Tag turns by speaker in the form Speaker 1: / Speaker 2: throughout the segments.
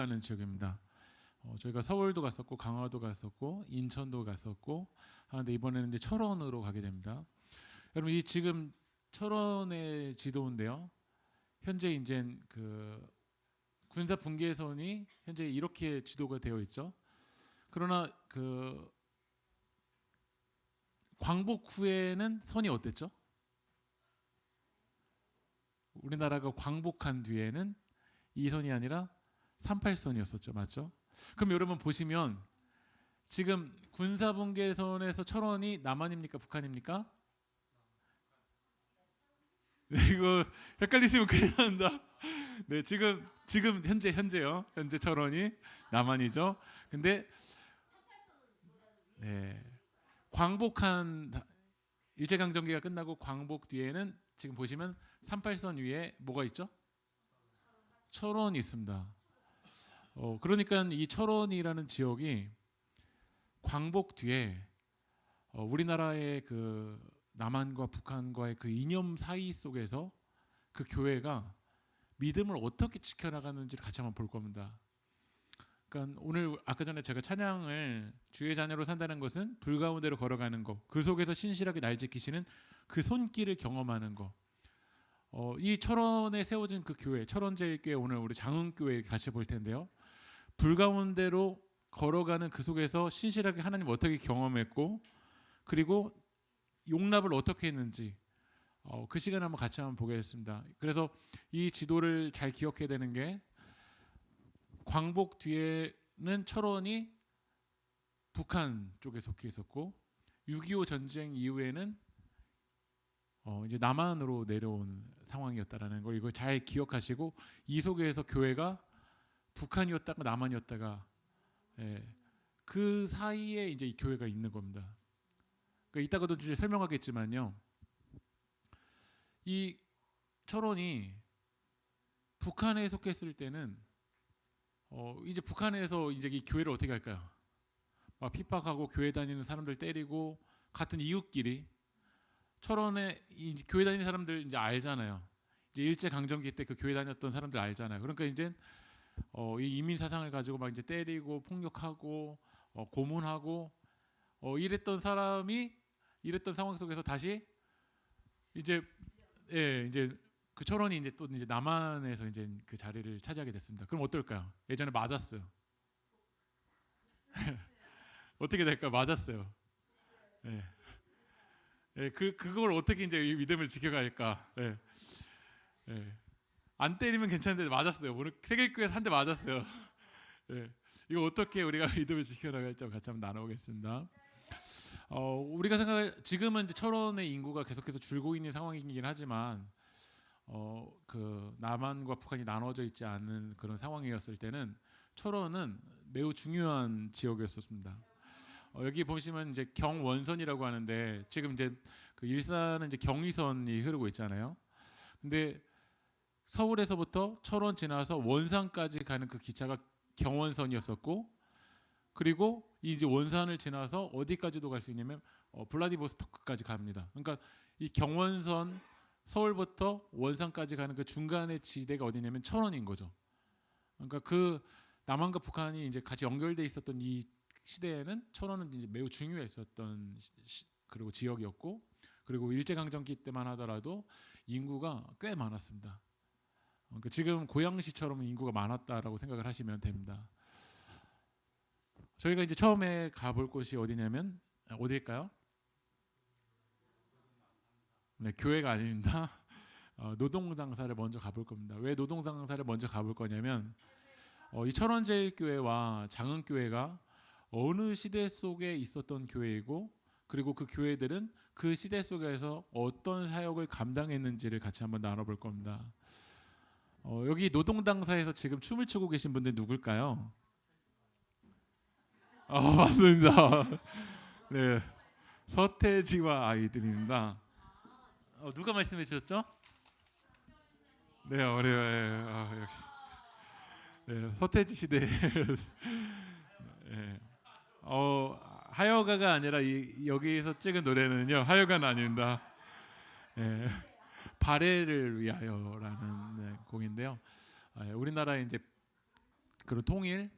Speaker 1: 하는 지역입니다. 저희가 서울도 갔었고 강화도 갔었고 인천도 갔었고 하는데 이번에는 이제 철원으로 가게 됩니다. 여러분 이 지금 철원의 지도인데요. 현재 이제 그 군사 분계선이 현재 이렇게 지도가 되어 있죠. 그러나 그 광복 후에는 선이 어땠죠? 우리나라가 광복한 뒤에는 이 선이 아니라 38선이었었죠. 맞죠? 그럼 여러분 보시면 지금 군사분계선에서 철원이 남한입니까? 북한입니까? 네, 이거 헷갈리시면 큰일 난다. 네, 지금 현재요. 현재 철원이 남한이죠. 근데 네, 광복한 일제강점기가 끝나고 광복 뒤에는 지금 보시면 38선 위에 뭐가 있죠? 철원이 있습니다. 그러니까 이 철원이라는 지역이 광복 뒤에 우리나라의 그 남한과 북한과의 그 이념 사이 속에서 그 교회가 믿음을 어떻게 지켜나가는지를 같이 한번 볼 겁니다. 그러니까 오늘 아까 전에 제가 찬양을 주의 자녀로 산다는 것은 불 가운데로 걸어가는 것, 그 속에서 신실하게 날 지키시는 그 손길을 경험하는 것. 이 철원에 세워진 그 교회, 철원제일교회 오늘 우리 장흥교회 같이 볼 텐데요. 불 가운데로 걸어가는 그 속에서 신실하게 하나님 어떻게 경험했고, 그리고 용납을 어떻게 했는지 그 시간을 한번 같이 한번 보겠습니다. 그래서 이 지도를 잘 기억해야 되는 게 광복 뒤에는 철원이 북한 쪽에 속해 있었고 6.25 전쟁 이후에는 이제 남한으로 내려온 상황이었다라는 걸 이거 잘 기억하시고 이 속에서 교회가 북한이었다가 남한이었다가 그 사이에 이제 이 교회가 있는 겁니다. 그러니까 이따가도 이제 설명하겠지만요. 이 철원이 북한에 속했을 때는 이제 북한에서 이제 이 교회를 어떻게 할까요? 막 핍박하고 교회 다니는 사람들 때리고 같은 이웃끼리 철원에 이 교회 다니는 사람들 이제 알잖아요. 이제 일제 강점기 때 그 교회 다녔던 사람들 알잖아요. 그러니까 이제 이 이민 사상을 가지고 막 이제 때리고 폭력하고 고문하고 이랬던 사람이 이랬던 상황 속에서 다시 이제 이제 그 철원이 이제 또 이제 남한에서 이제 그 자리를 차지하게 됐습니다. 그럼 어떨까요? 예전에 맞았어요. 어떻게 될까요? 맞았어요. 예. 그걸 어떻게 이제 이 믿음을 지켜갈까? 예. 안 때리면 괜찮은데 맞았어요. 오늘 세계교회에서 한 대 맞았어요. 예. 이거 어떻게 우리가 믿음을 지켜나갈지 같이 한번 나눠보겠습니다. 우리가 생각 지금은 이제 철원의 인구가 계속해서 줄고 있는 상황이긴 하지만 그 남한과 북한이 나눠져 있지 않은 그런 상황이었을 때는 철원은 매우 중요한 지역이었습니다. 여기 보시면 이제 경원선이라고 하는데 지금 이제 그 일산은 이제 경의선이 흐르고 있잖아요. 근데 서울에서부터 철원 지나서 원산까지 가는 그 기차가 경원선이었었고 그리고 이제 원산을 지나서 어디까지도 갈 수 있냐면 블라디보스토크까지 갑니다. 그러니까 이 경원선 서울부터 원산까지 가는 그 중간의 지대가 어디냐면 철원인 거죠. 그러니까 그 남한과 북한이 이제 같이 연결돼 있었던 이 시대에는 철원은 이제 매우 중요했었던 그리고 지역이었고 그리고 일제강점기 때만 하더라도 인구가 꽤 많았습니다. 그러니까 지금 고양시처럼 인구가 많았다라고 생각을 하시면 됩니다. 저희가 이제 처음에 가볼 곳이 어디냐면 어디일까요? 네, 교회가 아닙니다. 노동장사를 먼저 가볼 겁니다. 왜 노동장사를 먼저 가볼 거냐면 이 철원제일교회와 장흥교회가 어느 시대 속에 있었던 교회이고 그리고 그 교회들은 그 시대 속에서 어떤 사역을 감당했는지를 같이 한번 나눠볼 겁니다. 여기 노동당사에서 지금 춤을 추고 계신 분들 누굴까요? 맞습니다. 네, 서태지와 아이들입니다. 누가 말씀해 주셨죠? 네, 어려워요. 역시. 네, 서태지 시대. 네. 하여가가 아니라 여기서 찍은 노래는요 하여가는 아닙니다. 네, 발해를 위하여라는 곡인데요. 우리나라에 이제 그런 통일,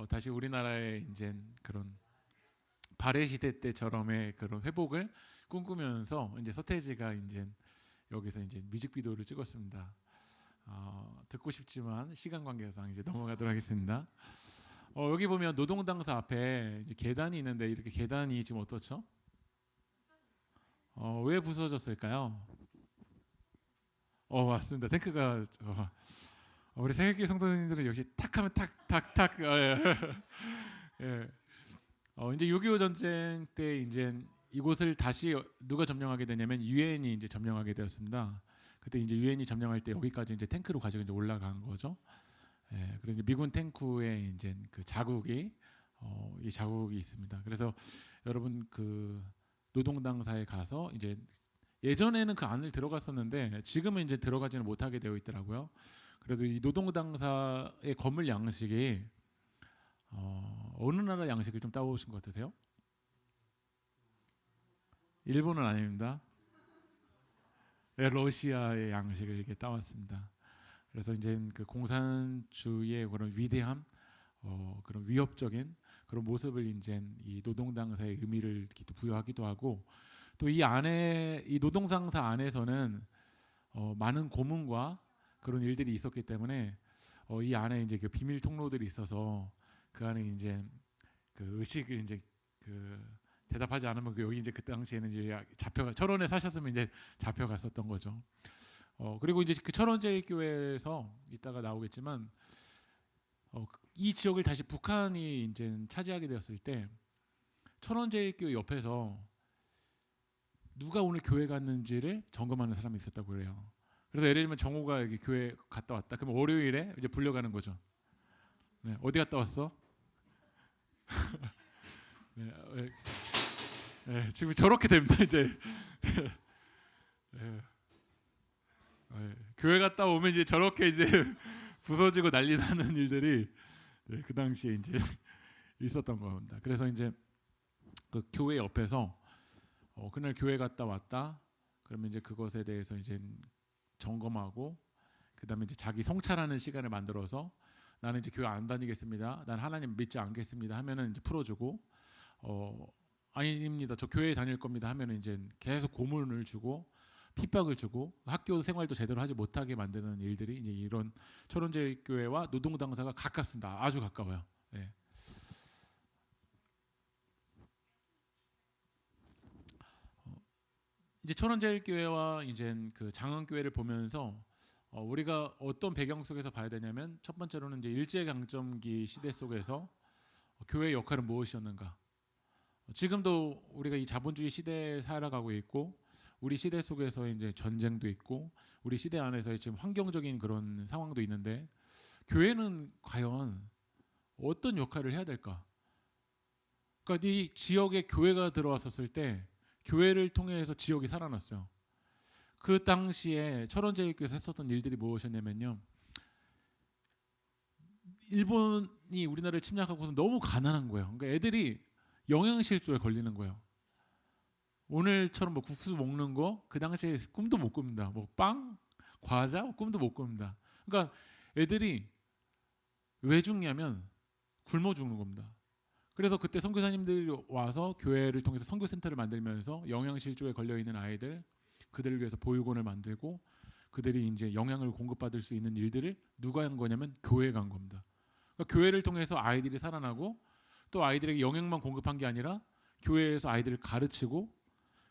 Speaker 1: 다시 우리나라의 이제 그런 발해 시대 때처럼의 그런 회복을 꿈꾸면서 이제 서태지가 이제 여기서 이제 뮤직비디오를 찍었습니다. 듣고 싶지만 시간 관계상 이제 넘어가도록 하겠습니다. 여기 보면 노동당사 앞에 이제 계단이 있는데 이렇게 계단이 지금 어떻죠? 왜 부서졌을까요? 맞습니다. 탱크가 우리 생일길 성도님들은 역시 탁하면 탁탁탁. 예. 예. 이제 6.25 전쟁 때 이제 이곳을 다시 누가 점령하게 되냐면 유엔이 이제 점령하게 되었습니다. 그때 이제 유엔이 점령할 때 여기까지 이제 탱크로 가지고 이제 올라간 거죠. 예, 그래서 이제 미군 탱크에 이제 그 자국이 이 자국이 있습니다. 그래서 여러분 그 노동당사에 가서 이제 예전에는 그 안을 들어갔었는데 지금은 이제 들어가지는 못하게 되어 있더라고요. 그래도 이 노동당사의 건물 양식이 어느 나라 양식을 좀 따오신 것 같으세요? 일본은 아닙니다. 네, 러시아의 양식을 이렇게 따왔습니다. 그래서 이제 그 공산주의의 그런 위대함, 그런 위협적인 그런 모습을 이제 이 노동당사의 의미를 이렇게 또 부여하기도 하고 또 이 안에 이 노동당사 안에서는 많은 고문과 그런 일들이 있었기 때문에 이 안에 이제 그 비밀 통로들이 있어서 그 안에 이제 그 의식을 이제 그 대답하지 않으면 여기 이제 그 당시에는 이제 잡혀가 철원에 사셨으면 이제 잡혀갔었던 거죠. 그리고 이제 그 철원제일교회에서 이따가 나오겠지만 이 지역을 다시 북한이 이제 차지하게 되었을 때 철원제일교회 옆에서 누가 오늘 교회 갔는지를 점검하는 사람이 있었다고 그래요. 그래서 예를 들면 정호가 여기 교회 갔다 왔다. 그럼 월요일에 이제 불려가는 거죠. 네, 어디 갔다 왔어? 네, 지금 저렇게 됩니다 이제. 네, 교회 갔다 오면 이제 저렇게 이제 부서지고 난리 나는 일들이 그 당시에 이제 있었던 겁니다. 그래서 이제 그 교회 옆에서 그날 교회 갔다 왔다. 그러면 이제 그것에 대해서 이제 점검하고 그다음에 이제 자기 성찰하는 시간을 만들어서 나는 이제 교회 안 다니겠습니다. 난 하나님 믿지 않겠습니다. 하면은 이제 풀어주고 아닙니다. 저 교회 다닐 겁니다. 하면은 이제 계속 고문을 주고 핍박을 주고 학교 생활도 제대로 하지 못하게 만드는 일들이 이제 이런 철원제일교회와 노동당사가 가깝습니다. 아주 가까워요. 네. 이제 철원제일교회와 이제 그 장흥교회를 보면서 우리가 어떤 배경 속에서 봐야 되냐면 첫 번째로는 이제 일제강점기 시대 속에서 교회의 역할은 무엇이었는가? 지금도 우리가 이 자본주의 시대에 살아가고 있고 우리 시대 속에서 이제 전쟁도 있고 우리 시대 안에서 지금 환경적인 그런 상황도 있는데 교회는 과연 어떤 역할을 해야 될까? 그러니까 이 지역에 교회가 들어왔었을 때 교회를 통해서 지역이 살아났어요. 그 당시에 철원제일교회에서 했었던 일들이 무엇이었냐면요. 일본이 우리나라를 침략하고서 너무 가난한 거예요. 그러니까 애들이 영양실조에 걸리는 거예요. 오늘처럼 뭐 국수 먹는 거 그 당시에 꿈도 못 꿉니다. 뭐 빵, 과자 꿈도 못 꿉니다. 그러니까 애들이 왜 죽냐면 굶어 죽는 겁니다. 그래서 그때 선교사님들이 와서 교회를 통해서 선교센터를 만들면서 영양실조에 걸려 있는 아이들 그들을 위해서 보육원을 만들고 그들이 이제 영양을 공급받을 수 있는 일들을 누가 한 거냐면 교회가 한 겁니다. 그러니까 교회를 통해서 아이들이 살아나고 또 아이들에게 영양만 공급한 게 아니라 교회에서 아이들을 가르치고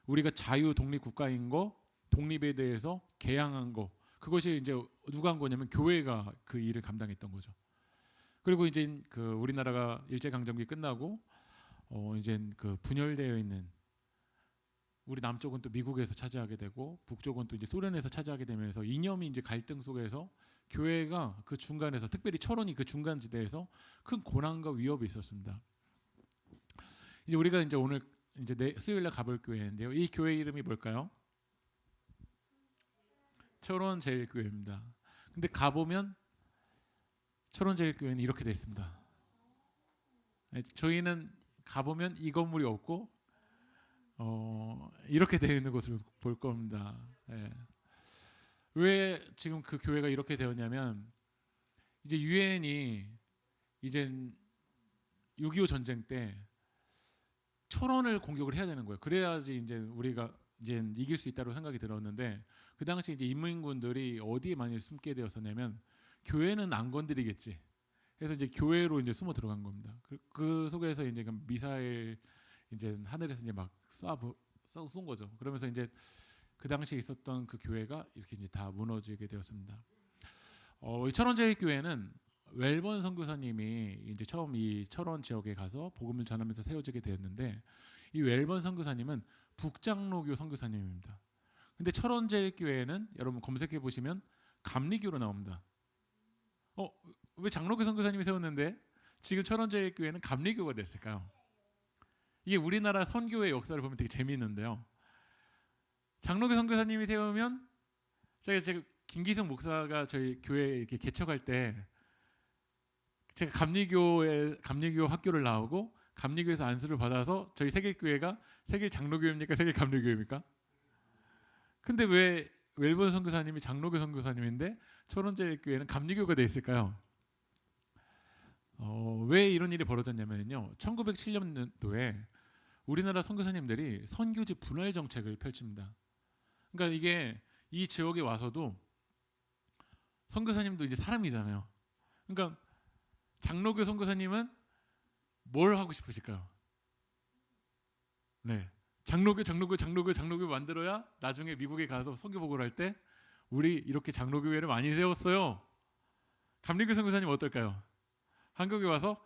Speaker 1: 우리가 자유 독립 국가인 거 독립에 대해서 개양한 거 그것이 이제 누가 한 거냐면 교회가 그 일을 감당했던 거죠. 그리고 이제 그 우리나라가 일제 강점기 끝나고 이제 그 분열되어 있는 우리 남쪽은 또 미국에서 차지하게 되고 북쪽은 또 이제 소련에서 차지하게 되면서 이념이 이제 갈등 속에서 교회가 그 중간에서 특별히 철원이 그 중간 지대에서 큰 고난과 위협이 있었습니다. 이제 우리가 이제 오늘 이제 수요일날 가볼 교회인데요. 이 교회 이름이 뭘까요? 철원제일교회입니다. 근데 가보면 철원제일교회는 이렇게 돼 있습니다. 저희는 가보면 이 건물이 없고 이렇게 되어 있는 곳을 볼 겁니다. 예. 왜 지금 그 교회가 이렇게 되었냐면 이제 유엔이 이제 6.25 전쟁 때 철원을 공격을 해야 되는 거예요. 그래야지 이제 우리가 이제 이길 수 있다고 생각이 들었는데 그 당시 이제 인민군들이 어디에 많이 숨게 되었었냐면 교회는 안 건드리겠지. 그래서 이제 교회로 이제 숨어 들어간 겁니다. 그 속에서 이제 미사일 이제 하늘에서 이제 막 쏜 거죠. 그러면서 이제 그 당시에 있었던 그 교회가 이렇게 이제 다 무너지게 되었습니다. 이 철원제일교회는 웰번 선교사님이 이제 처음 이 철원 지역에 가서 복음을 전하면서 세워지게 되었는데 이 웰번 선교사님은 북장로교 선교사님입니다. 근데 철원제일교회는 여러분 검색해 보시면 감리교로 나옵니다. 왜 장로교 선교사님이 세웠는데 지금 철원제일교회는 감리교가 됐을까요? 이게 우리나라 선교의 역사를 보면 되게 재미있는데요. 장로교 선교사님이 세우면 제가 김기성 목사가 저희 교회 이렇게 개척할 때 제가 감리교 학교를 나오고 감리교에서 안수를 받아서 저희 세길교회가 세길 장로교입니까? 세길 감리교입니까? 근데 왜 웰번 선교사님이 장로교 선교사님인데 철원제일교회는 감리교가 돼 있을까요? 왜 이런 일이 벌어졌냐면요. 1907년도에 우리나라 선교사님들이 선교지 분할 정책을 펼칩니다. 그러니까 이게 이 지역에 와서도 선교사님도 이제 사람이잖아요. 그러니까 장로교 선교사님은 뭘 하고 싶으실까요? 네, 장로교 만들어야 나중에 미국에 가서 선교 보고를 할 때 우리 이렇게 장로교회를 많이 세웠어요. 감리교 선교사님 어떨까요? 한국에 와서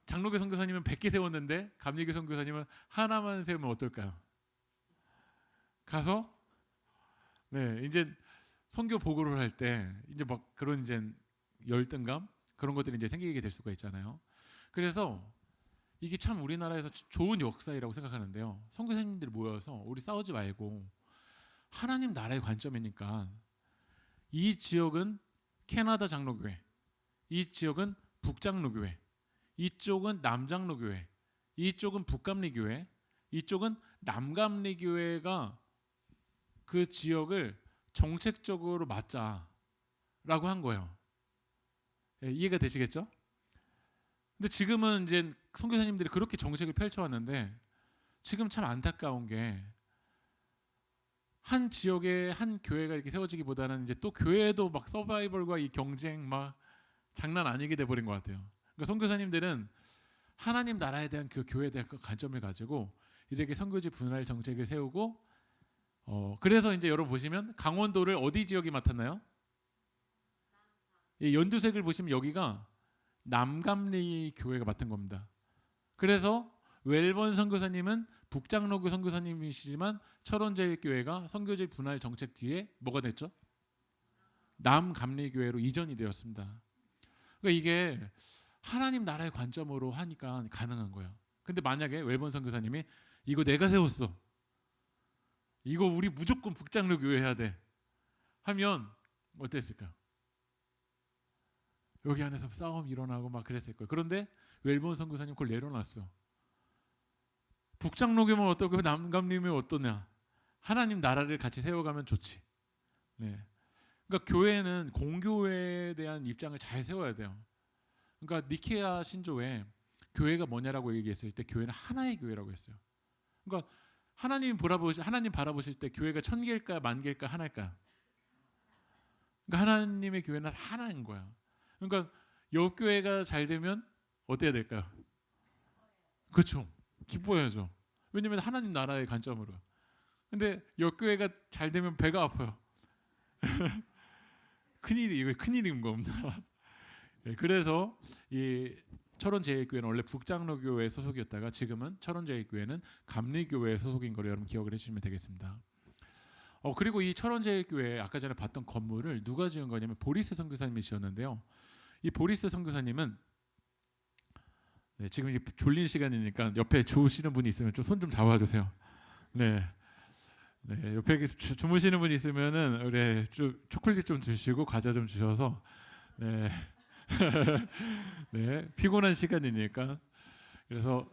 Speaker 1: 장로교 선교사님은 100개 세웠는데 감리교 선교사님은 하나만 세우면 어떨까요? 가서 이제 선교 보고를 할 때 이제 막 그런 이제 열등감 그런 것들이 이제 생기게 될 수가 있잖아요. 그래서 이게 참 우리나라에서 좋은 역사이라고 생각하는데요. 선교사님들이 모여서 우리 싸우지 말고 하나님 나라의 관점이니까 이 지역은 캐나다 장로교회, 이 지역은 북장로교회, 이쪽은 남장로교회, 이쪽은 북감리교회, 이쪽은 남감리교회가 그 지역을 정책적으로 맞자라고 한 거예요. 이해가 되시겠죠? 근데 지금은 이제 선교사님들이 그렇게 정책을 펼쳐왔는데 지금 참 안타까운 게 한 지역에 한 교회가 이렇게 세워지기보다는 이제 또 교회도 막 서바이벌과 이 경쟁 막 장난 아니게 돼버린 것 같아요. 그러니까 선교사님들은 하나님 나라에 대한 그 교회에 대한 그 관점을 가지고 이렇게 선교지 분할 정책을 세우고 그래서 이제 여러분 보시면 강원도를 어디 지역이 맡았나요? 이 연두색을 보시면 여기가 남감리 교회가 맡은 겁니다. 그래서 웰번 선교사님은 북장로교 선교사님이시지만 철원제일교회가 선교지 분할 정책 뒤에 뭐가 됐죠? 남감리교회로 이전이 되었습니다. 그러니까 이게 하나님 나라의 관점으로 하니까 가능한 거예요. 근데 만약에 웰번 선교사님이 이거 내가 세웠어, 이거 우리 무조건 북장로교회 해야 돼 하면 어땠을까요? 여기 안에서 싸움이 일어나고 막 그랬을 거예요. 그런데 웰번 선교사님 그걸 내려놨어. 북장로교면 어떻고 남감리면 어떠냐? 하나님 나라를 같이 세워가면 좋지. 네. 그러니까 교회는 공교회에 대한 입장을 잘 세워야 돼요. 그러니까 니케아 신조에 교회가 뭐냐라고 얘기했을 때 교회는 하나의 교회라고 했어요. 그러니까 하나님 바라보실 때 교회가 1000개일까 10,000개일까 하나일까요? 그러니까 하나님의 교회는 하나인 거야. 그러니까 옆 교회가 잘 되면 어때야 될까요? 그렇죠. 기뻐해야죠. 왜냐하면 하나님 나라의 관점으로. 근데 옆 교회가 잘 되면 배가 아파요. 큰일인 겁니다. 그래서 이 철원제일교회는 원래 북장로교회 소속이었다가 지금은 철원제일교회는 감리교회 소속인 걸 여러분 기억을 해주시면 되겠습니다. 그리고 이 철원제일교회 아까 전에 봤던 건물을 누가 지은 거냐면 보리스 선교사님이 지었는데요. 이 보리스 선교사님은 지금 이제 졸린 시간이니까 옆에 주무시는 분이 있으면 좀 손 좀 잡아주세요. 네, 옆에 주무시는 분이 있으면은 우리 초콜릿 좀 주시고 과자 좀 주셔서 네, 피곤한 시간이니까. 그래서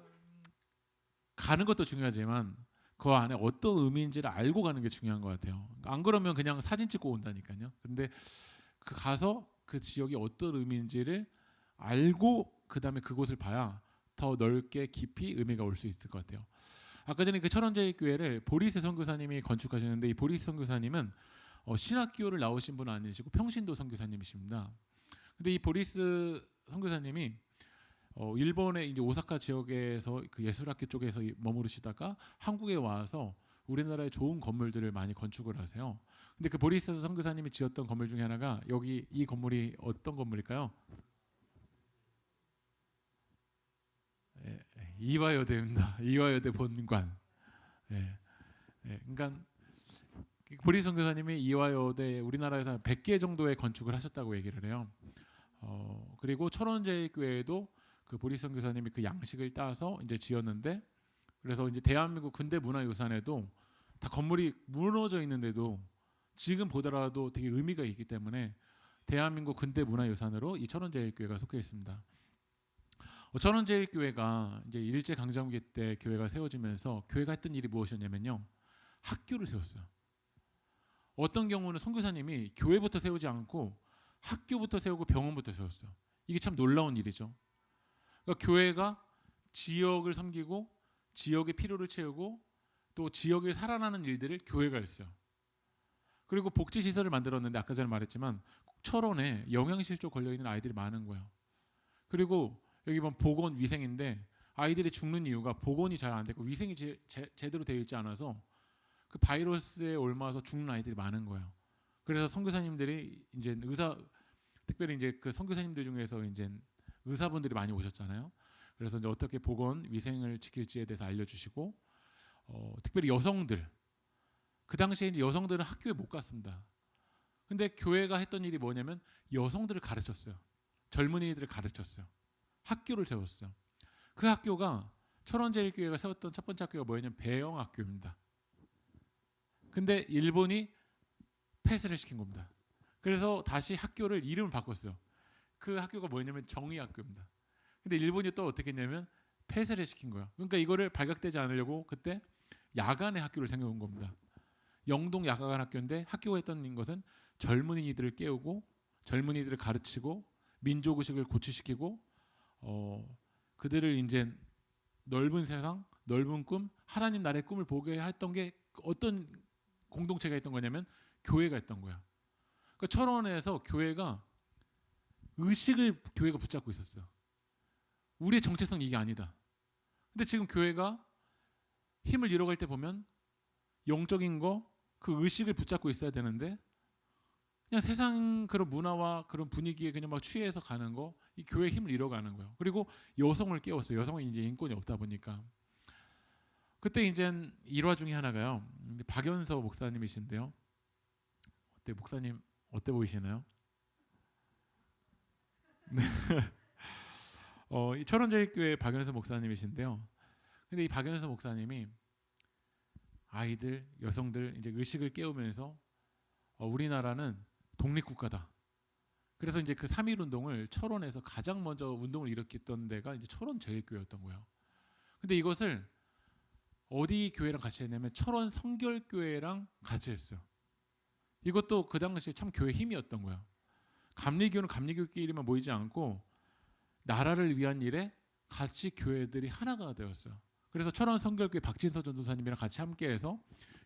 Speaker 1: 가는 것도 중요하지만 그 안에 어떤 의미인지를 알고 가는 게 중요한 것 같아요. 안 그러면 그냥 사진 찍고 온다니까요. 근데 가서 그 지역이 어떤 의미인지를 알고 그 다음에 그곳을 봐야 더 넓게 깊이 의미가 올 수 있을 것 같아요. 아까 전에 그 철원제일교회를 보리스 선교사님이 건축하시는데 이 보리스 선교사님은 신학교를 나오신 분은 아니시고 평신도 선교사님이십니다. 근데 이 보리스 선교사님이 일본의 이제 오사카 지역에서 그 예술학교 쪽에서 머무르시다가 한국에 와서 우리나라의 좋은 건물들을 많이 건축을 하세요. 근데 그 보리스 선교사님이 지었던 건물 중에 하나가 여기 이 건물이 어떤 건물일까요? 이화여대입니다. 이화여대 본관. 예, 그러니까 보리스 선교사님이 이화여대 우리나라에서 100개 정도의 건축을 하셨다고 얘기를 해요. 그리고 철원제일교회도 그 보리스 선교사님이 그 양식을 따서 이제 지었는데 그래서 이제 대한민국 근대 문화유산에도 다 건물이 무너져 있는데도 지금 보더라도 되게 의미가 있기 때문에 대한민국 근대 문화유산으로 이 철원제일교회가 속해 있습니다. 철원제일교회가 이제 일제 강점기 때 교회가 세워지면서 교회가 했던 일이 무엇이었냐면요, 학교를 세웠어요. 어떤 경우는 선교사님이 교회부터 세우지 않고 학교부터 세우고 병원부터 세웠어요. 이게 참 놀라운 일이죠. 그러니까 교회가 지역을 섬기고 지역의 필요를 채우고 또 지역을 살아나는 일들을 교회가 했어요. 그리고 복지시설을 만들었는데 아까 전에 말했지만 철원에 영양실 쪽 걸려있는 아이들이 많은 거예요. 그리고 여기 보면 보건위생인데 아이들이 죽는 이유가 보건이 잘 안 되고 위생이 제대로 되어 있지 않아서 그 바이러스에 옮아서 죽는 아이들이 많은 거예요. 그래서 선교사님들이 이제 특별히 이제 그 선교사님들 중에서 이제 의사분들이 많이 오셨잖아요. 그래서 이제 어떻게 보건 위생을 지킬지에 대해서 알려주시고 특별히 여성들 그 당시에 이제 여성들은 학교에 못 갔습니다. 근데 교회가 했던 일이 뭐냐면 여성들을 가르쳤어요. 젊은이들을 가르쳤어요. 학교를 세웠어요. 그 학교가 철원제일교회가 세웠던 첫 번째 학교가 뭐였냐면 배영학교입니다. 근데 일본이 폐쇄를 시킨 겁니다. 그래서 다시 학교를 이름을 바꿨어요. 그 학교가 뭐였냐면 정의학교입니다. 근데 일본이 또 어떻게 했냐면 폐쇄를 시킨 거예요. 그러니까 이거를 발각되지 않으려고 그때 야간의 학교를 생겨온 겁니다. 영동 야간 학교인데 학교가 했던 것은 젊은이들을 깨우고 젊은이들을 가르치고 민족의식을 고취시키고 그들을 이제 넓은 세상, 넓은 꿈, 하나님 나라의 꿈을 보게 했던 게 어떤 공동체가 했던 거냐면 교회가 했던 거야. 그러니까 철원에서 교회가 의식을 교회가 붙잡고 있었어요. 우리의 정체성이 이게 아니다. 근데 지금 교회가 힘을 잃어갈 때 보면 영적인 거, 그 의식을 붙잡고 있어야 되는데 그냥 세상 그런 문화와 그런 분위기에 그냥 막 취해서 가는 거, 이 교회의 힘을 잃어가는 거예요. 그리고 여성을 깨웠어요. 여성은 이제 인권이 없다 보니까. 그때 이제 일화 중에 하나가요. 박연서 목사님이신데요. 어때 목사님 어때 보이시나요? 네. 이 철원제일교회 박연서 목사님이신데요. 근데 이 박연서 목사님이 아이들, 여성들 이제 의식을 깨우면서 우리나라는 독립국가다. 그래서 이제 그 3.1 운동을 철원에서 가장 먼저 운동을 일으켰던 데가 이제 철원제일교회였던 거예요. 근데 이것을 어디 교회랑 같이 했냐면 철원 성결교회랑 같이 했어요. 이것도 그 당시에 참 교회 힘이었던 거예요. 감리교는 감리교끼리만 모이지 않고 나라를 위한 일에 같이 교회들이 하나가 되었어요. 그래서 철원 성결교회 박진서 전도사님이랑 같이 함께해서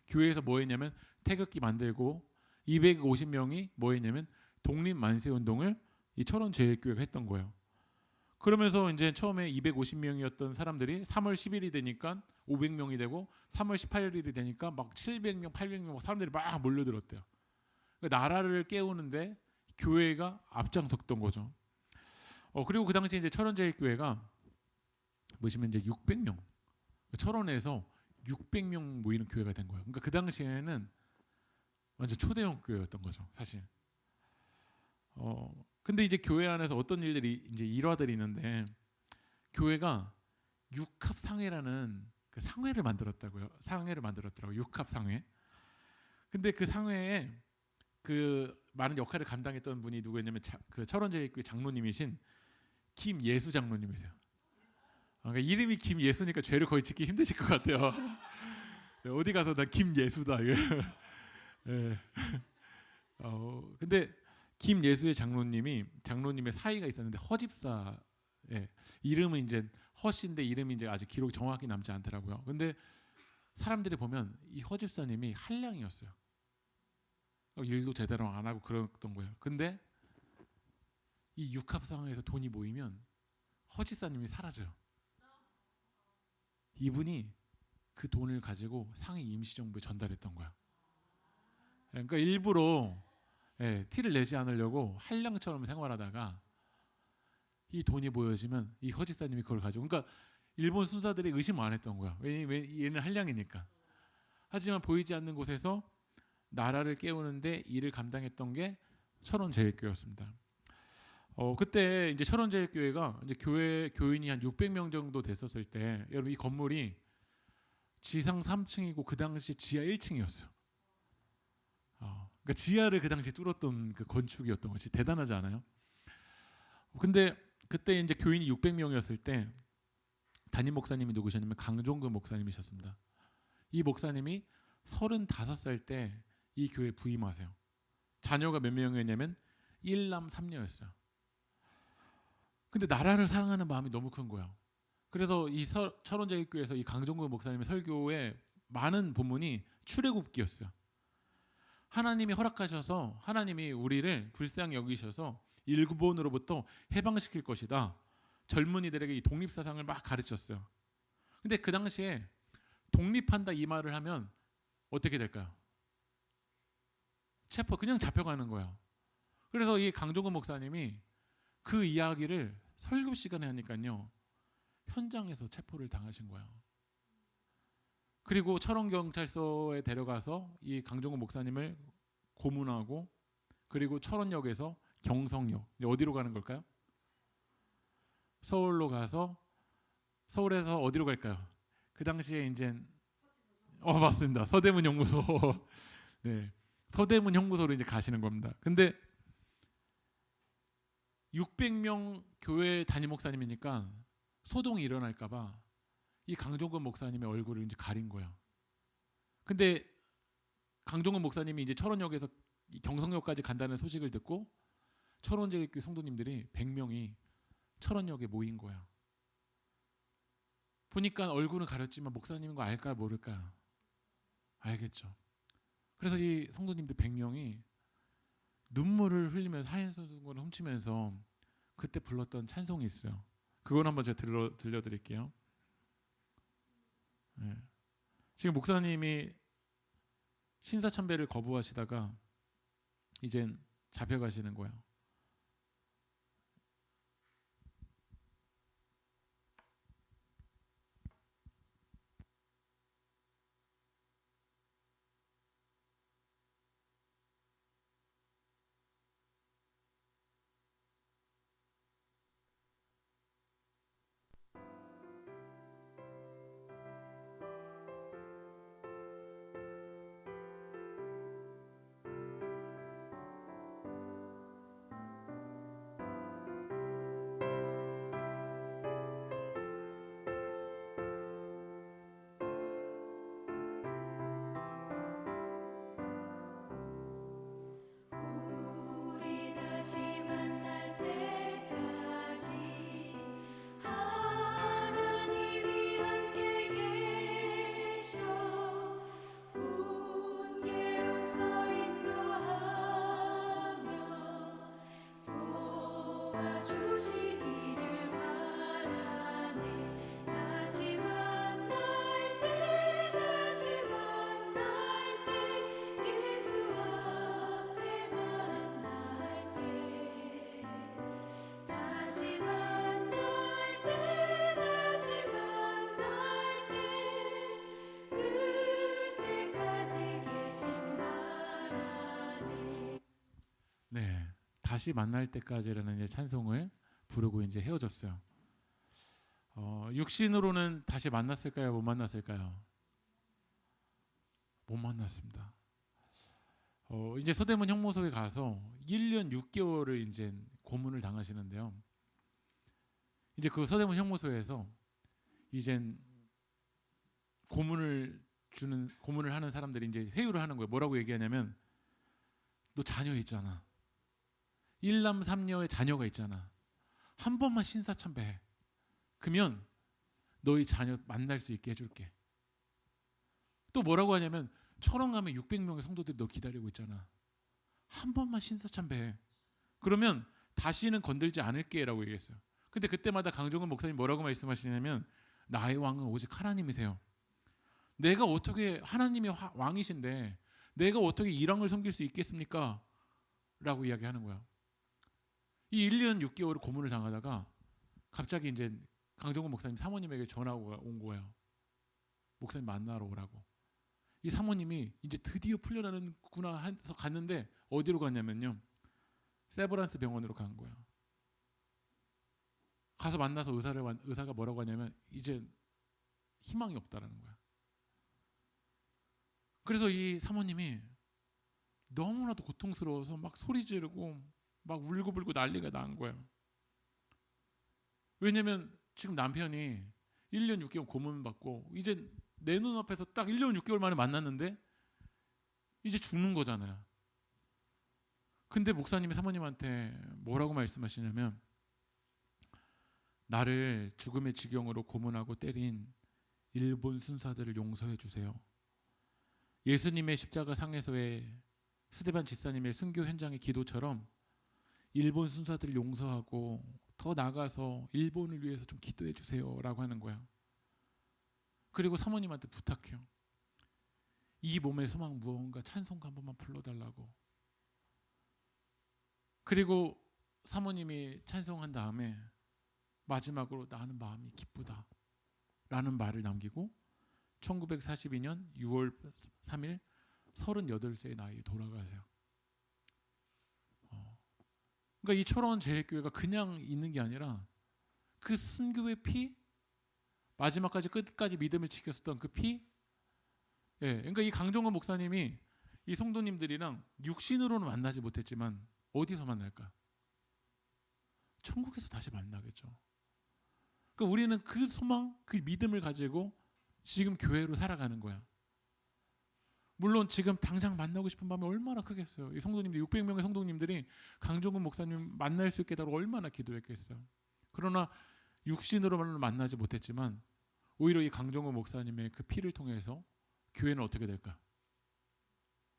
Speaker 1: 교회에서 뭐 했냐면 태극기 만들고 250명이 뭐 했냐면 독립 만세 운동을 이 철원 제일교회가 했던 거예요. 그러면서 이제 처음에 250명이었던 사람들이 3월 10일이 되니까 500명이 되고 3월 18일이 되니까 막 700명, 800명 사람들이 막 몰려들었대요. 그러니까 나라를 깨우는데 교회가 앞장섰던 거죠. 그리고 그 당시 이제 철원제일교회가 보시면 이제 600명, 철원에서 600명 모이는 교회가 된 거예요. 그러니까 그 당시에는 완전 초대형 교회였던 거죠, 사실. 근데 이제 교회 안에서 어떤 일들이 이제 일화들이 있는데 교회가 육합상회라는 그 상회를 만들었다고요. 상회를 만들었더라고요. 육합상회. 근데 그 상회에 그 많은 역할을 감당했던 분이 누구였냐면 그 철원제일교회 장로님이신 김예수 장로님이세요. 그러니까 이름이 김예수니까 죄를 거의 짓기 힘드실 것 같아요. 어디 가서 난 김예수다. 예. 근데 김예수의 장로님의 사이가 있었는데 허집사, 예, 이름은 이제 허씨인데 이름이 이제 아직 기록이 정확히 남지 않더라고요. 근데 사람들이 보면 이 허집사님이 한량이었어요. 일도 제대로 안 하고 그랬던 거예요. 근데 이 육합 상황에서 돈이 모이면 허집사님이 사라져요. 이분이 그 돈을 가지고 상해 임시정부에 전달했던 거야. 그러니까 일부러, 예, 티를 내지 않으려고 한량처럼 생활하다가 이 돈이 모여지면 이 허집사님이 그걸 가지고, 그러니까 일본 순사들이 의심 안 했던 거야. 왜 얘는 한량이니까. 하지만 보이지 않는 곳에서 나라를 깨우는데 일을 감당했던 게 철원제일교회였습니다. 그때 이제 철원제일교회가 이제 교인이 한 600명 정도 됐었을 때, 여러분 이 건물이 지상 3층이고 그 당시 지하 1층이었어요. 그러니까 지하를 그 당시 뚫었던 그 건축이었던 것이 대단하지 않아요? 근데 그때 이제 교인이 600명이었을 때 담임 목사님이 누구셨냐면 강종근 목사님이셨습니다. 이 목사님이 35살 때 이 교회 부임하세요. 자녀가 몇 명이었냐면 1남 3녀였어요. 근데 나라를 사랑하는 마음이 너무 큰 거예요. 그래서 이 철원제일교회에서 이 강종근 목사님의 설교에 많은 본문이 출애굽기였어요. 하나님이 허락하셔서 하나님이 우리를 불쌍히 여기셔서 일본으로부터 해방시킬 것이다. 젊은이들에게 이 독립사상을 막 가르쳤어요. 근데 그 당시에 독립한다 이 말을 하면 어떻게 될까요? 그냥 잡혀가는 거예요. 그래서 이 강종근 목사님이 그 이야기를 설교 시간에 하니까요, 현장에서 체포를 당하신 거예요. 그리고 철원경찰서에 데려가서 이 강종근 목사님을 고문하고, 그리고 철원역에서 경성역, 어디로 가는 걸까요? 서울로 가서, 서울에서 어디로 갈까요? 그 당시에 이제 맞습니다. 서대문 연구소. 네, 서대문 연구소로 이제 가시는 겁니다. 근데 600명 교회 담임 목사님이니까 소동이 일어날까봐 이 강종근 목사님의 얼굴을 이제 가린 거예요. 근데 강종근 목사님이 이제 철원역에서 경성역까지 간다는 소식을 듣고 철원제일교회 성도님들이 100명이 철원역에 모인 거예요. 보니까 얼굴은 가렸지만 목사님인 거 알까 모를까? 알겠죠. 그래서 이 성도님들 100명이 눈물을 흘리면서 하얀수건을 훔치면서 그때 불렀던 찬송이 있어요. 그건 한번 제가 들려드릴게요. 네. 지금 목사님이 신사참배를 거부하시다가 이젠 잡혀가시는 거예요.
Speaker 2: 우리 다시 만날 때까지 하나님이 함께 계셔 훈계로서 인도하며 도와주시기를 바라네. 다시 만날 때 예수 앞에 만날 때 다시 만날 때 그때까지 계신 바라네.
Speaker 1: 네, 다시 만날 때까지라는 이제 찬송을 부르고 이제 헤어졌어요. 육신으로는 다시 만났을까요? 못 만났을까요? 못 만났습니다. 이제 서대문 형무소에 가서 1년 6개월을 이제 고문을 당하시는데요. 이제 그 서대문 형무소에서 이제 고문을 하는 사람들이 이제 회유를 하는 거예요. 뭐라고 얘기하냐면 너 자녀 있잖아. 일남 삼녀의 자녀가 있잖아. 한 번만 신사참배해. 그러면 너희 자녀 만날 수 있게 해줄게. 또 뭐라고 하냐면 철원 가면 600명의 성도들이 너 기다리고 있잖아. 한 번만 신사참배해. 그러면 다시는 건들지 않을게라고 얘기했어요. 근데 그때마다 강종원 목사님 뭐라고 말씀하시냐면 나의 왕은 오직 하나님이세요. 내가 어떻게 하나님이 왕이신데 내가 어떻게 이 왕을 섬길 수 있겠습니까? 라고 이야기하는 거야. 이 1년 6개월을 고문을 당하다가 갑자기 이제 강정훈 목사님 사모님에게 전화가 온 거예요. 목사님 만나러 오라고. 이 사모님이 이제 드디어 풀려나는구나 해서 갔는데 어디로 갔냐면요. 세브란스 병원으로 간 거야. 가서 만나서 의사가 뭐라고 하냐면 이제 희망이 없다라는 거야. 그래서 이 사모님이 너무나도 고통스러워서 막 소리 지르고 막 울고불고 난리가 난 거예요. 왜냐면 지금 남편이 1년 6개월 고문 받고 이제 내 눈앞에서 딱 1년 6개월 만에 만났는데 이제 죽는 거잖아요. 근데 목사님이 사모님한테 뭐라고 말씀하시냐면 나를 죽음의 지경으로 고문하고 때린 일본 순사들을 용서해 주세요. 예수님의 십자가 상에서의 스데반 집사님의 순교 현장의 기도처럼 일본 순사들을 용서하고 더 나가서 일본을 위해서 좀 기도해 주세요라고 하는 거야. 그리고 사모님한테 부탁해요. 이 몸의 소망 무언가 찬송가 한 번만 불러달라고. 그리고 사모님이 찬송한 다음에 마지막으로 나는 마음이 기쁘다 라는 말을 남기고 1942년 6월 3일 38세의 나이에 돌아가세요. 그러니까 이 철원 제일교회가 그냥 있는 게 아니라 그 순교의 피, 마지막까지 끝까지 믿음을 지켰었던 그 피, 그러니까 이 강종원 목사님이 이 성도님들이랑 육신으로는 만나지 못했지만 어디서 만날까? 천국에서 다시 만나겠죠. 그러니까 우리는 그 소망, 그 믿음을 가지고 지금 교회로 살아가는 거야. 물론 지금 당장 만나고 싶은 마음이 얼마나 크겠어요. 이 성도님들 600명의 성도님들이 강종근 목사님 만날 수 있게 달라고 얼마나 기도했겠어요. 그러나 육신으로만 만나지 못했지만 오히려 이 강종근 목사님의 그 피를 통해서 교회는 어떻게 될까?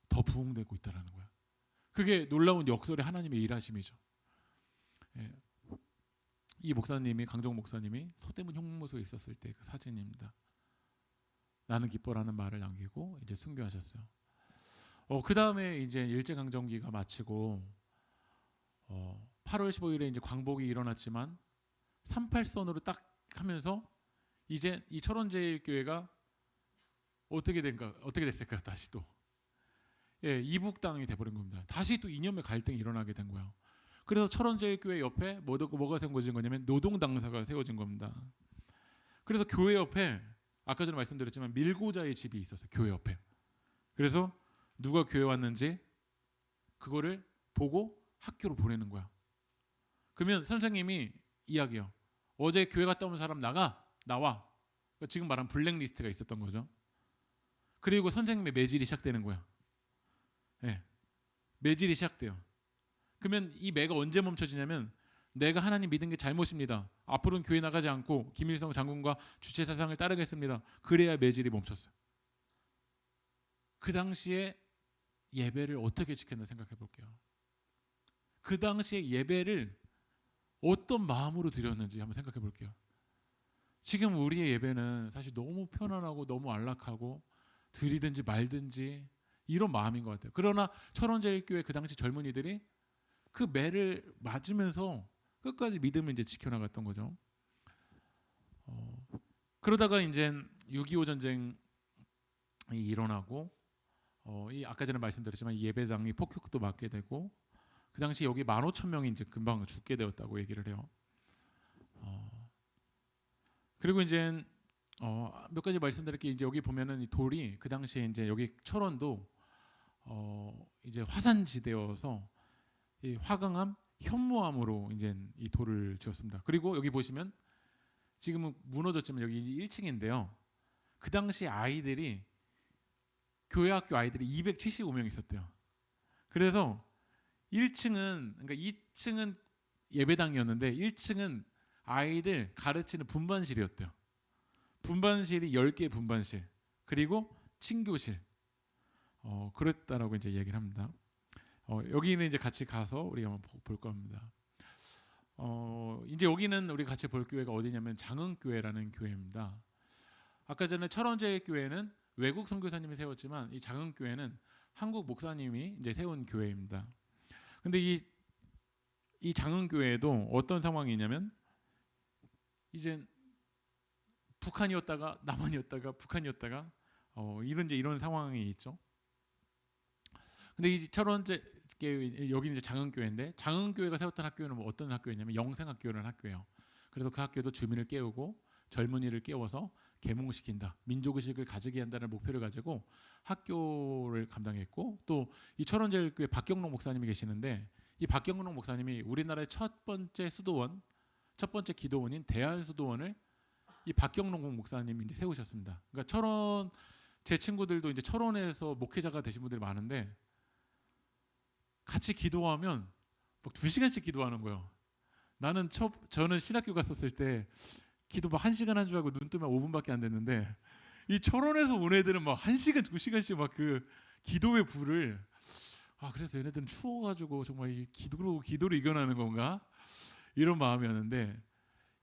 Speaker 1: 더 부흥되고 있다라는 거야. 그게 놀라운 역설의 하나님의 일하심이죠. 이 목사님이 강종 목사님이 서대문 형무소에 있었을 때 그 사진입니다. 나는 기뻐라는 말을 남기고 이제 순교하셨어요. 그 다음에 이제 일제강점기가 마치고 8월 15일에 이제 광복이 일어났지만 38선으로 딱 하면서 이제 이 철원제일교회가 어떻게 됐을까요? 다시 또 이북당이 돼버린 겁니다. 다시 또 이념의 갈등이 일어나게 된 거예요. 그래서 철원제일교회 옆에 뭐가 세워진 거냐면 노동당사가 세워진 겁니다. 그래서 교회 옆에 아까 전에 말씀드렸지만 밀고자의 집이 있었어요. 교회 옆에. 그래서 누가 교회 왔는지 그거를 보고 학교로 보내는 거야. 그러면 선생님이 이야기해요. 어제 교회 갔다 온 사람 나와. 그러니까 지금 말한 블랙리스트가 있었던 거죠. 그리고 선생님의 매질이 시작되는 거야. 매질이 시작돼요. 그러면 이 매가 언제 멈춰지냐면 내가 하나님 믿은 게 잘못입니다. 앞으로는 교회 나가지 않고 김일성 장군과 주체 사상을 따르겠습니다. 그래야 매질이 멈췄어요. 그 당시에 예배를 어떻게 지켰나 생각해 볼게요. 그 당시에 예배를 어떤 마음으로 드렸는지 한번 생각해 볼게요. 지금 우리의 예배는 사실 너무 편안하고 너무 안락하고 드리든지 말든지 이런 마음인 것 같아요. 그러나 철원제일교회 그 당시 젊은이들이 그 매를 맞으면서 끝까지 믿음을 이제 지켜나갔던 거죠. 그러다가 이제 6.25 전쟁이 일어나고 이 아까 전에 말씀드렸지만 이 예배당이 폭격도 맞게 되고 그 당시 여기 15,000명이 이제 금방 죽게 되었다고 얘기를 해요. 그리고 이제 몇 가지 말씀드릴 게 이제 여기 보면은 이 돌이 그 당시에 이제 여기 철원도 이제 화산지대여서 이 화강암, 현무암으로 이제 이 돌을 지었습니다. 그리고 여기 보시면 지금은 무너졌지만 여기 1층인데요. 그 당시 아이들이 교회 학교 아이들이 275명 있었대요. 그래서 1층은 그러니까 2층은 예배당이었는데 1층은 아이들 가르치는 분반실이었대요. 분반실이 10개 분반실. 그리고 친교실. 그랬다라고 이제 얘기를 합니다. 여기는 이제 같이 가서 우리가 한번 볼 겁니다. 이제 여기는 우리 같이 볼 교회가 어디냐면 장흥교회라는 교회입니다. 아까 전에 철원제 교회는 외국 선교사님이 세웠지만 이 장흥교회는 한국 목사님이 이제 세운 교회입니다. 근데 이 장흥교회도 어떤 상황이냐면 이제 북한이었다가 남한이었다가 북한이었다가 이런 상황이 있죠. 근데 이 철원제 여기 이제 장흥교회인데 장흥교회가 세웠던 학교는 뭐 어떤 학교였냐면 영생학교라는 학교예요. 그래서 그 학교도 주민을 깨우고 젊은이를 깨워서 계몽시킨다, 민족의식을 가지게 한다는 목표를 가지고 학교를 감당했고 또 이 철원제일교회 박경록 목사님이 계시는데 이 박경록 목사님이 우리나라의 첫 번째 수도원, 첫 번째 기도원인 대한수도원을 이 박경록 목사님이 세우셨습니다. 그러니까 철원 제 친구들도 이제 철원에서 목회자가 되신 분들이 많은데 같이 기도하면 막 2시간씩 기도하는 거예요. 저는 신학교 갔었을 때 기도 막 1시간 한 줄 알고 눈 뜨면 5분밖에 안 됐는데 이 철원에서 온 애들은 막 1시간, 2시간씩 막 그 기도의 불을 그래서 얘네들은 추워가지고 정말 이 기도를 이겨내는 건가 이런 마음이었는데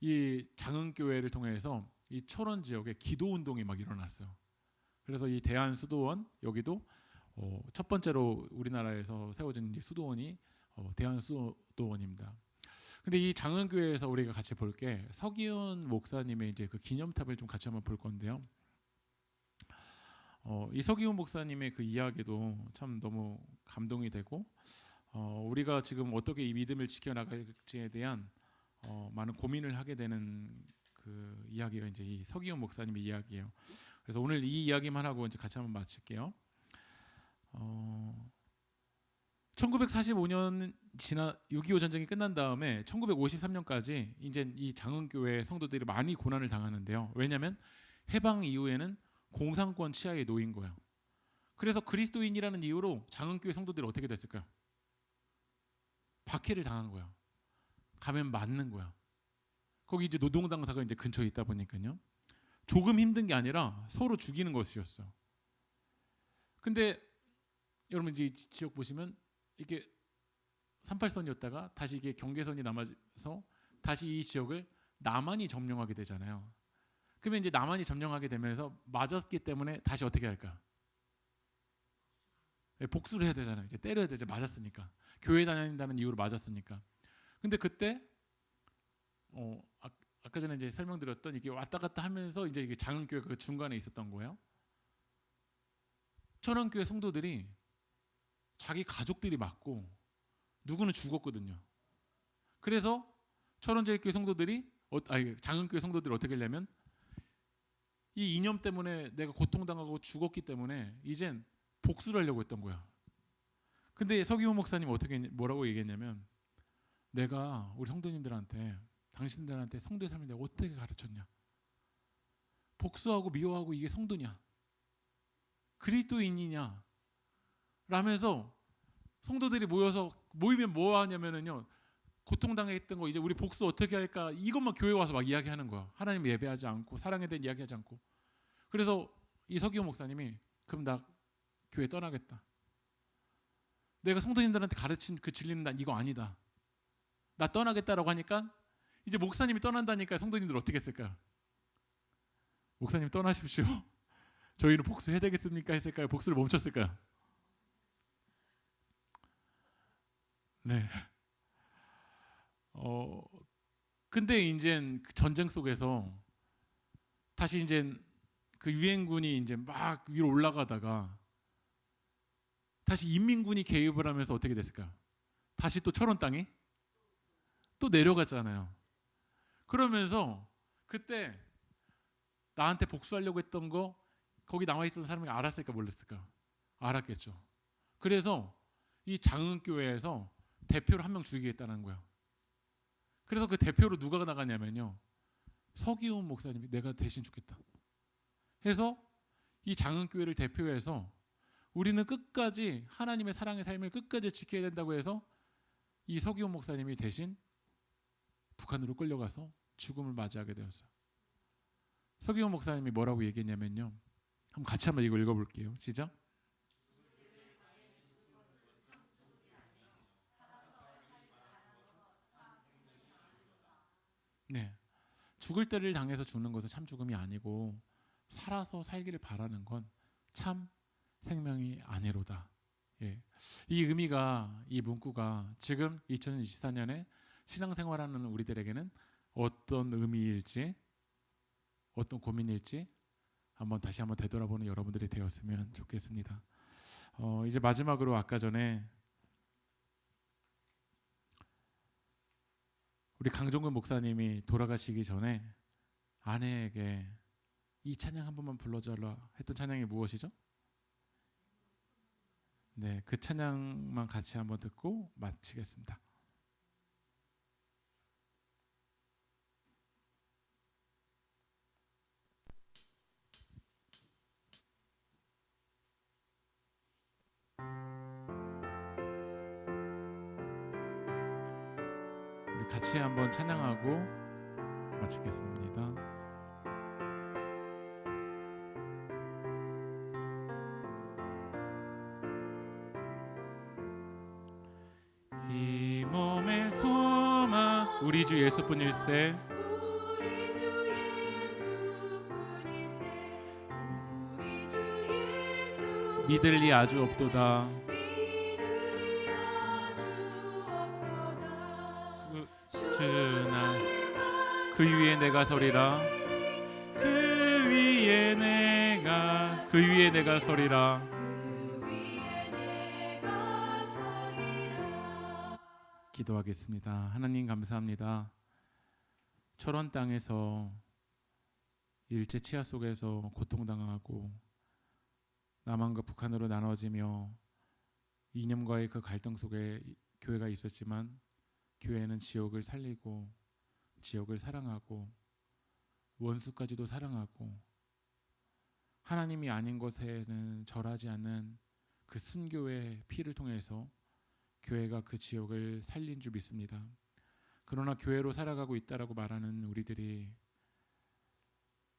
Speaker 1: 이 장흥교회를 통해서 이 철원 지역에 기도 운동이 막 일어났어요. 그래서 이 대한수도원 여기도 첫 번째로 우리나라에서 세워진 이제 수도원이 대한수도원입니다. 근데 이 장흥교회에서 우리가 같이 볼 게 서기훈 목사님의 이제 그 기념탑을 좀 같이 한번 볼 건데요. 이 서기훈 목사님의 그 이야기도 참 너무 감동이 되고 우리가 지금 어떻게 이 믿음을 지켜나갈지에 대한 많은 고민을 하게 되는 그 이야기가 이제 이 서기훈 목사님의 이야기예요. 그래서 오늘 이 이야기만 하고 이제 같이 한번 마칠게요. 1945년 지나 6.25 전쟁이 끝난 다음에 1953년까지 이제 이 장흥교회 성도들이 많이 고난을 당하는데요. 왜냐하면 해방 이후에는 공산권 치하에 놓인 거예요. 그래서 그리스도인이라는 이유로 장흥교회 성도들이 어떻게 됐을까요? 박해를 당한 거예요. 가면 맞는 거야. 거기 이제 노동당사가 이제 근처에 있다 보니까요. 조금 힘든 게 아니라 서로 죽이는 것이었어요. 근데 여러분 이제 지역 보시면 이게 38선이었다가 다시 이게 경계선이 남아서 다시 이 지역을 남한이 점령하게 되잖아요. 그러면 이제 남한이 점령하게 되면서 맞았기 때문에 다시 어떻게 할까? 복수를 해야 되잖아요. 이제 때려야 되죠. 맞았으니까. 교회 다닌다는 이유로 맞았으니까. 근데 그때 아까 전에 이제 설명드렸던 이게 왔다 갔다 하면서 이제 이게 장흥교회가 그 중간에 있었던 거예요. 철원교회 성도들이 자기 가족들이 맞고 누구는 죽었거든요. 그래서 철원제일교회 성도들이 장흥교회 성도들이 어떻게 하려면 이 이념 때문에 내가 고통당하고 죽었기 때문에 이젠 복수를 하려고 했던 거야. 근데 서기훈 목사님 뭐라고 얘기했냐면 내가 우리 성도님들한테 당신들한테 성도의 삶을 내가 어떻게 가르쳤냐? 복수하고 미워하고 이게 성도냐? 그리스도인이냐? 라면서 성도들이 모이면 뭐 하냐면은요. 고통당했던 거 이제 우리 복수 어떻게 할까? 이것만 교회 와서 막 이야기하는 거야. 하나님 예배하지 않고 사랑에 대한 이야기하지 않고. 그래서 이 서기훈 목사님이 그럼 나 교회 떠나겠다. 내가 성도님들한테 가르친 그 진리는 난 이거 아니다. 나 떠나겠다라고 하니까 이제 목사님이 떠난다니까 성도님들 어떻게 했을까요? 목사님 떠나십시오. 저희는 복수해야 되겠습니까? 했을까요? 복수를 멈췄을까요? 네. 근데 이제 그 전쟁 속에서 다시 이제 그 유엔군이 이제 막 위로 올라가다가 다시 인민군이 개입을 하면서 어떻게 됐을까요? 다시 또 철원 땅이 또 내려갔잖아요. 그러면서 그때 나한테 복수하려고 했던 거 거기 남아있던 사람이 알았을까 몰랐을까? 알았겠죠. 그래서 이 장흥교회에서 대표를 한 명 죽이겠다는 거예요. 그래서 그 대표로 누가 나가냐면요. 서기훈 목사님이 내가 대신 죽겠다. 해서 이 장흥교회를 대표해서 우리는 끝까지 하나님의 사랑의 삶을 끝까지 지켜야 된다고 해서 이 서기호 목사님이 대신 북한으로 끌려가서 죽음을 맞이하게 되었어요. 서기호 목사님이 뭐라고 얘기했냐면요. 같이 한번 이거 읽어볼게요. 시작. 네, 죽을 때를 당해서 죽는 것은 참 죽음이 아니고 살아서 살기를 바라는 건 참 생명이 아니로다. 예, 이 의미가, 이 문구가 지금 2024년에 신앙생활하는 우리들에게는 어떤 의미일지, 어떤 고민일지 다시 한번 되돌아보는 여러분들이 되었으면 좋겠습니다. 이제 마지막으로 아까 전에 우리 강종근 목사님이 돌아가시기 전에 아내에게 이 찬양 한 번만 불러달라 했던 찬양이 무엇이죠? 네, 그 찬양만 같이 한번 듣고 마치겠습니다. 우리 같이 한번 찬양하고 마치겠습니다. 이 몸의 소망 우리 주 예수뿐일세.
Speaker 2: 우리 주 예수뿐일세. 우리 주 예수
Speaker 1: 믿을 리 아주 없도다.
Speaker 2: 믿으리 아주 없도다.
Speaker 1: 주나 그 위에 내가 서리라. 그 위에 내가 서리라.
Speaker 2: 그 위에 내가 서리라.
Speaker 1: 기도하겠습니다. 하나님 감사합니다. 철원 땅에서 일제 치하 속에서 고통당하고 남한과 북한으로 나눠지며 이념과의 그 갈등 속에 교회가 있었지만 교회는 지역을 살리고 지역을 사랑하고 원수까지도 사랑하고 하나님이 아닌 것에는 절하지 않는 그 순교의 피를 통해서 교회가 그 지역을 살린 줄 믿습니다. 그러나 교회로 살아가고 있다라고 말하는 우리들이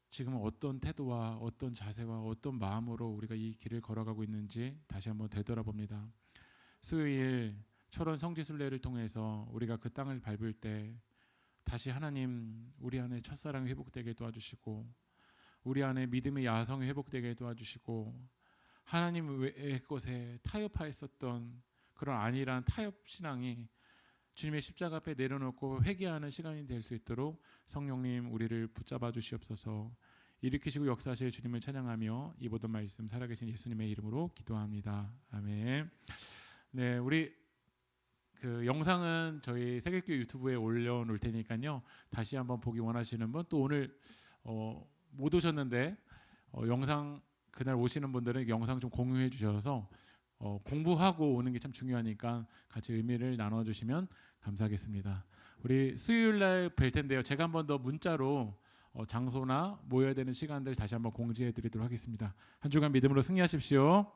Speaker 1: 지금 어떤 태도와 어떤 자세와 어떤 마음으로 우리가 이 길을 걸어가고 있는지 다시 한번 되돌아봅니다. 수요일 철원 성지순례를 통해서 우리가 그 땅을 밟을 때 다시 하나님 우리 안에 첫사랑이 회복되게 도와주시고 우리 안에 믿음의 야성이 회복되게 도와주시고 하나님 외의 것에 타협하였었던 그런 안일한 타협 신앙이 주님의 십자가 앞에 내려놓고 회개하는 시간이 될 수 있도록 성령님 우리를 붙잡아 주시옵소서. 일으키시고 역사하실 주님을 찬양하며 이 모든 말씀 살아계신 예수님의 이름으로 기도합니다. 아멘. 네, 우리 그 영상은 저희 세계교회 유튜브에 올려놓을 테니까요. 다시 한번 보기 원하시는 분 또 오늘 못 오셨는데 영상 그날 오시는 분들은 영상 좀 공유해 주셔서 공부하고 오는 게 참 중요하니까 같이 의미를 나눠주시면 감사하겠습니다. 우리 수요일 날 뵐 텐데요. 제가 한 번 더 문자로 장소나 모여야 되는 시간들 다시 한번 공지해 드리도록 하겠습니다. 한 주간 믿음으로 승리하십시오.